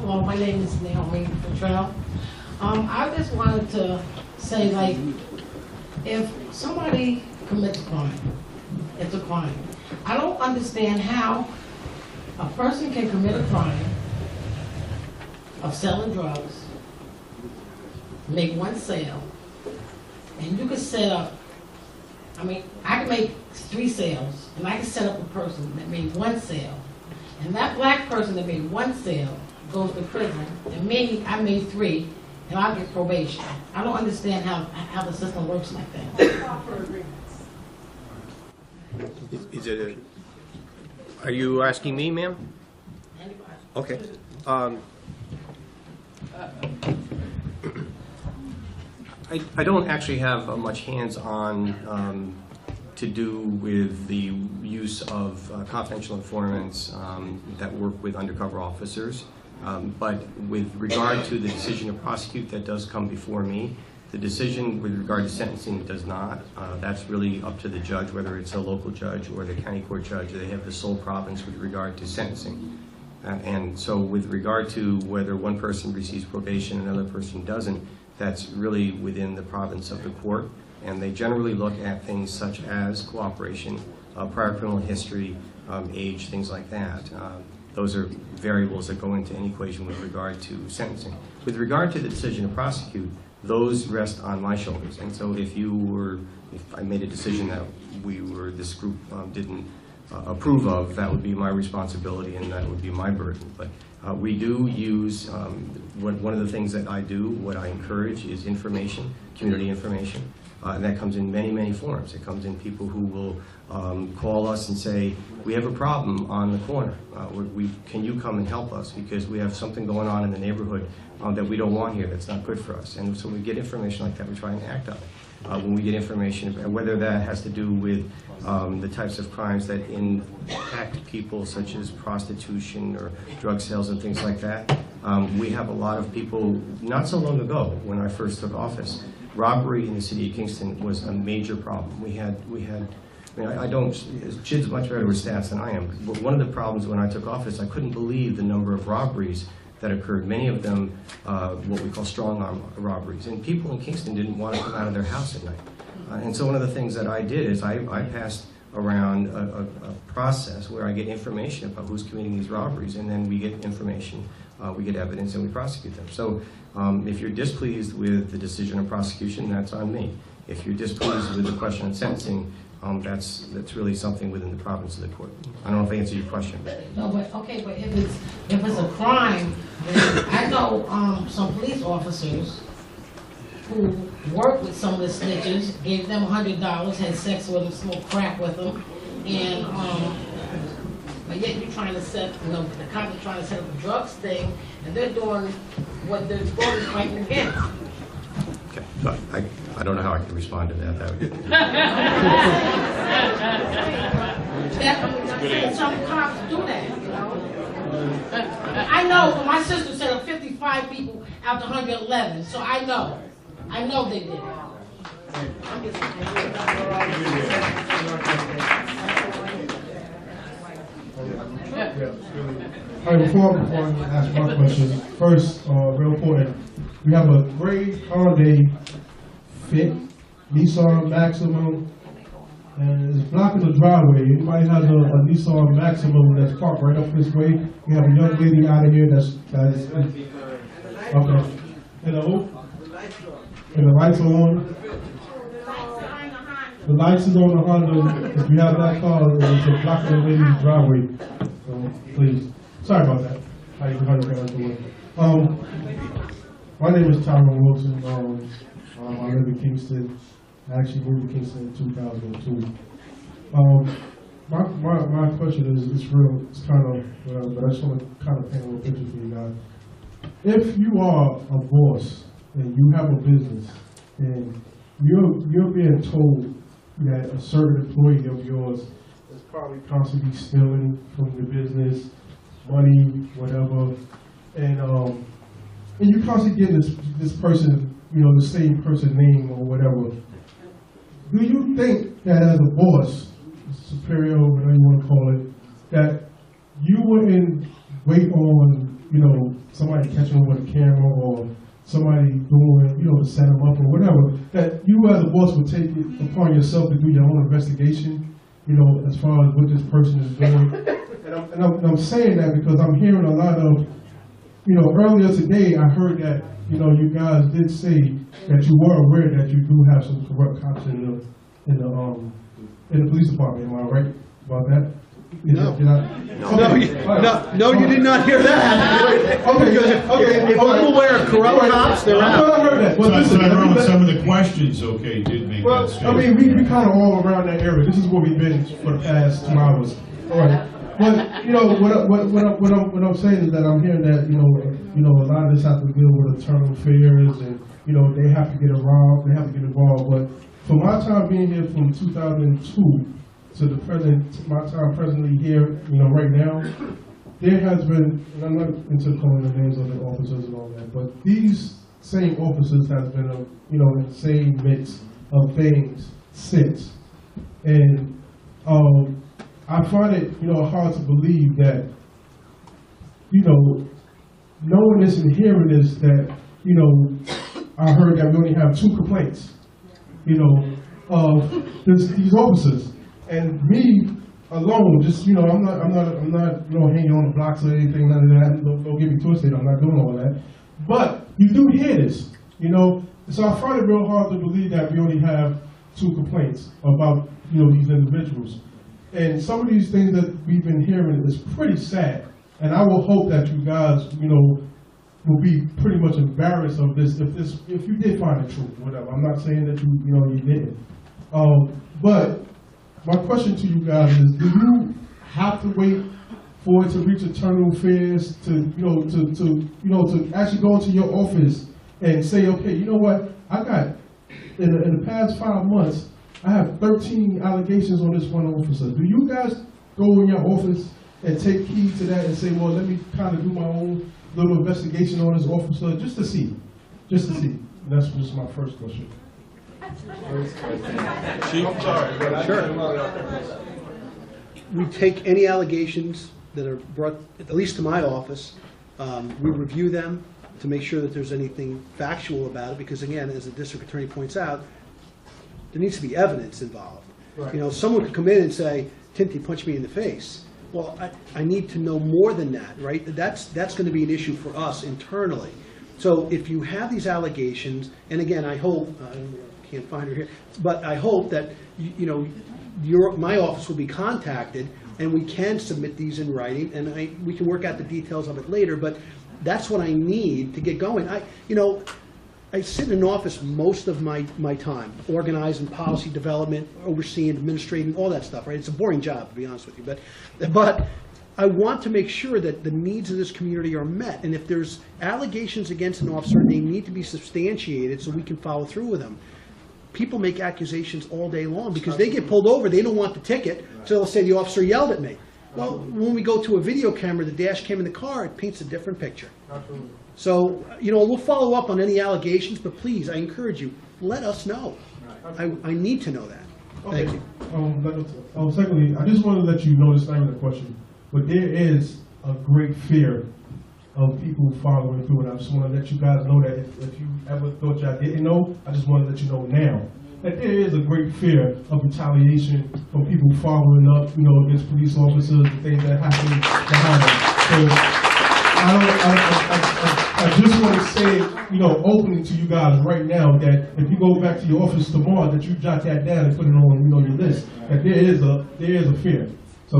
all, my name is Naomi Petrell. I just wanted to say, like, if somebody commits a crime, it's a crime. I don't understand how a person can commit a crime of selling drugs, make one sale, and you could set up, I mean, I can make 3 sales, and I can set up a person that made 1 sale, and that black person that made 1 sale goes to prison, and me, I made 3, and I'll get probation. I don't understand how the system works like that. Is it are you asking me, ma'am? Okay. I don't actually have much hands-on to do with the use of confidential informants that work with undercover officers. But with regard to the decision to prosecute, that does come before me. The decision with regard to sentencing does not. That's really up to the judge, whether it's a local judge or the county court judge. They have the sole province with regard to sentencing. And so with regard to whether one person receives probation and another person doesn't, that's really within the province of the court. And they generally look at things such as cooperation, prior criminal history, age, things like that. Those are variables that go into any equation with regard to sentencing. With regard to the decision to prosecute, those rest on my shoulders. And so if I made a decision that this group didn't approve of, that would be my responsibility and that would be my burden. But we do use, one of the things that I do, what I encourage is information, community information. And that comes in many, many forms. It comes in people who will call us and say, we have a problem on the corner. Can you come and help us? Because we have something going on in the neighborhood that we don't want here, that's not good for us. And so we get information like that, we try and act on it. When we get information, whether that has to do with the types of crimes that impact people, such as prostitution or drug sales and things like that, we have a lot of people, not so long ago, when I first took office, robbery in the city of Kingston was a major problem. We had I don't, Chid's much better with stats than I am, but one of the problems when I took office, I couldn't believe the number of robberies that occurred, many of them what we call strong arm robberies. And people in Kingston didn't want to come out of their house at night. And so one of the things that I did is I passed around a process where I get information about who's committing these robberies, and then we get information, we get evidence, and we prosecute them. So if you're displeased with the decision of prosecution, that's on me. If you're displeased with the question of sentencing, that's really something within the province of the court. I don't know if I answered your question. No, but okay, but if it's a crime, I know some police officers who worked with some of the snitches, gave them $100, had sex with them, smoked crack with them, and but yet you're trying to set, the cops are trying to set up a drugs thing, and they're doing what they're supposed to be fighting against. Okay, so I don't know how I can respond to that. Some cops do that, you know. I know my sister set up 55 people out to 111, so I know they did it. I'm just All right, before I ask my question, first, real important, we have a gray Hyundai Fit Nissan Maximum, and it's blocking the driveway. Anybody has a Nissan Maximum that's parked right up this way? We have a young lady out of here that's okay. Hello? And the lights are on? The lights is on the Honda. If you have that car, it's blocking the lady's driveway. So please. Sorry about that. How you guys doing? My name is Tyrone Wilson. I live in Kingston. I actually moved to Kingston in 2002. My question is real. It's kind of, but I just want to kind of paint a little picture for you guys. If you are a boss and you have a business and you're being told that a certain employee of yours is probably constantly stealing from your business, money, whatever, and you constantly get this person, the same person name or whatever. Do you think that as a boss, superior, whatever you want to call it, that you wouldn't wait on you know, somebody catching them with a camera or somebody doing, you know, to set them up or whatever, that you as a boss would take it upon yourself to do your own investigation, you know, as far as what this person is doing. And I'm saying that because I'm hearing a lot of, you know, earlier today I heard that, you know, you guys did say that you were aware that you do have some corrupt cops in the police department. Am I right about that? No. No, You did not hear that. Okay. If I'm aware of corrupt cops, they're I out. heard that. So Well, listen, Tyrone, some of the questions, okay, did make well, that I statement. mean, we kind of all around that area. This is where we've been for the past 2 hours. All right. But you know what I'm saying is that I'm hearing that you know a lot of this has to deal with internal affairs and you know they have to get involved. But for my time being here from 2002 to the present, my time presently here, you know, right now, there has been, and I'm not into calling the names of the officers and all that, but these same officers has been a you know insane mix of things since, and I find it, you know, hard to believe that, you know, knowing this and hearing this, that, you know, I heard that we only have 2 complaints, you know, of these officers, and me alone, just, you know, I'm not, you know, hanging on the blocks or anything, none of that. Don't get me twisted. I'm not doing all that. But you do hear this, you know, so I find it real hard to believe that we only have 2 complaints about, you know, these individuals. And some of these things that we've been hearing is pretty sad. And I will hope that you guys, you know, will be pretty much embarrassed of this if you did find the truth, whatever. I'm not saying that you didn't. But my question to you guys is: do you have to wait for it to reach internal affairs to actually go into your office and say, okay, you know what? I got in the past 5 months. I have 13 allegations on this one officer. Do you guys go in your office and take heed to that and say, well, let me kind of do my own little investigation on this officer just to see? And that's just my first question. Chief, I'm sorry. Sure. We take any allegations that are brought, at least to my office, we review them to make sure that there's anything factual about it, because again, as the district attorney points out, there needs to be evidence involved. Right. You know, someone could come in and say, Tinty punched me in the face. Well, I need to know more than that, right? That's going to be an issue for us internally. So if you have these allegations, and again, I hope, I can't find her here, but I hope that, you know, my office will be contacted and we can submit these in writing, and we can work out the details of it later, but that's what I need to get going. I sit in an office most of my time, organizing policy development, overseeing, administrating, all that stuff, right? It's a boring job, to be honest with you, but I want to make sure that the needs of this community are met, and if there's allegations against an officer, they need to be substantiated so we can follow through with them. People make accusations all day long because they get pulled over, they don't want the ticket, so they'll say the officer yelled at me. Well, when we go to a video camera, the dash cam in the car, it paints a different picture. Absolutely. So, you know, we'll follow up on any allegations, but please, I encourage you, let us know. I need to know that. Okay. Thank you. Secondly, I just want to let you know, this is not even a question, but there is a great fear of people following through, and I just want to let you guys know that if you ever thought y'all didn't know, I just want to let you know now that there is a great fear of retaliation from people following up, you know, against police officers and things that happen behind them. So I just want to say, you know, openly to you guys right now that if you go back to your office tomorrow, that you jot that down and put it on, you know, your list. That there is a fear. So,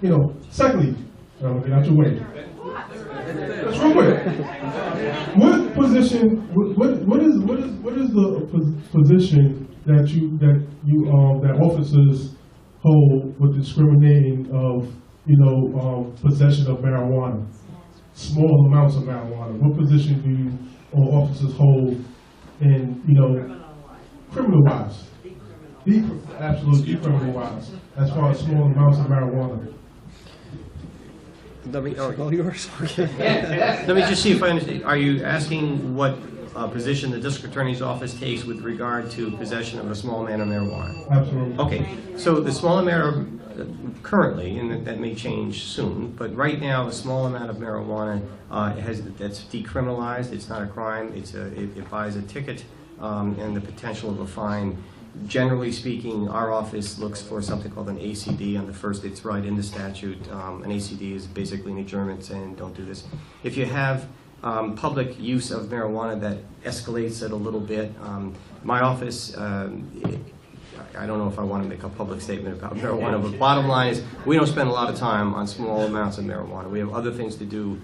you know, secondly, I'm gonna get out your way. That's real quick. What position? What is the position that officers hold with discriminating of, you know, possession of marijuana? Small amounts of marijuana. What position do you or officers hold in, you know, criminal-wise? Absolutely criminal-wise, as far as small amounts of marijuana. All yours. Let me just see if I understand. Are you asking what position the district attorney's office takes with regard to possession of a small amount of marijuana? Absolutely. Okay, so the small amount currently, and that may change soon, but right now, a small amount of marijuana that's decriminalized. It's not a crime. It buys a ticket and the potential of a fine. Generally speaking, our office looks for something called an ACD on the first. It's right in the statute. An ACD is basically an adjournment saying don't do this. If you have public use of marijuana that escalates it a little bit, my office, I don't know if I want to make a public statement about marijuana, but bottom line is we don't spend a lot of time on small amounts of marijuana. We have other things to do.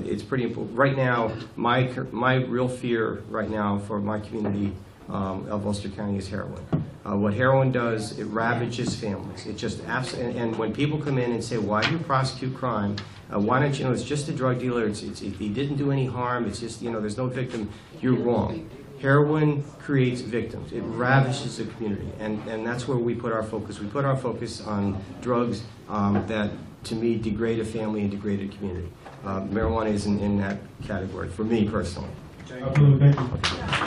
It's pretty important. Right now, my real fear right now for my community of Ulster County is heroin. What heroin does, it ravages families. It just and when people come in and say, why do you prosecute crime? Why don't you know it's just a drug dealer? He didn't do any harm. It's just there's no victim. You're wrong. Heroin creates victims. It ravages the community, and that's where we put our focus. We put our focus on drugs that, to me, degrade a family and degrade a community. Marijuana isn't in that category for me personally. Absolutely, thank you.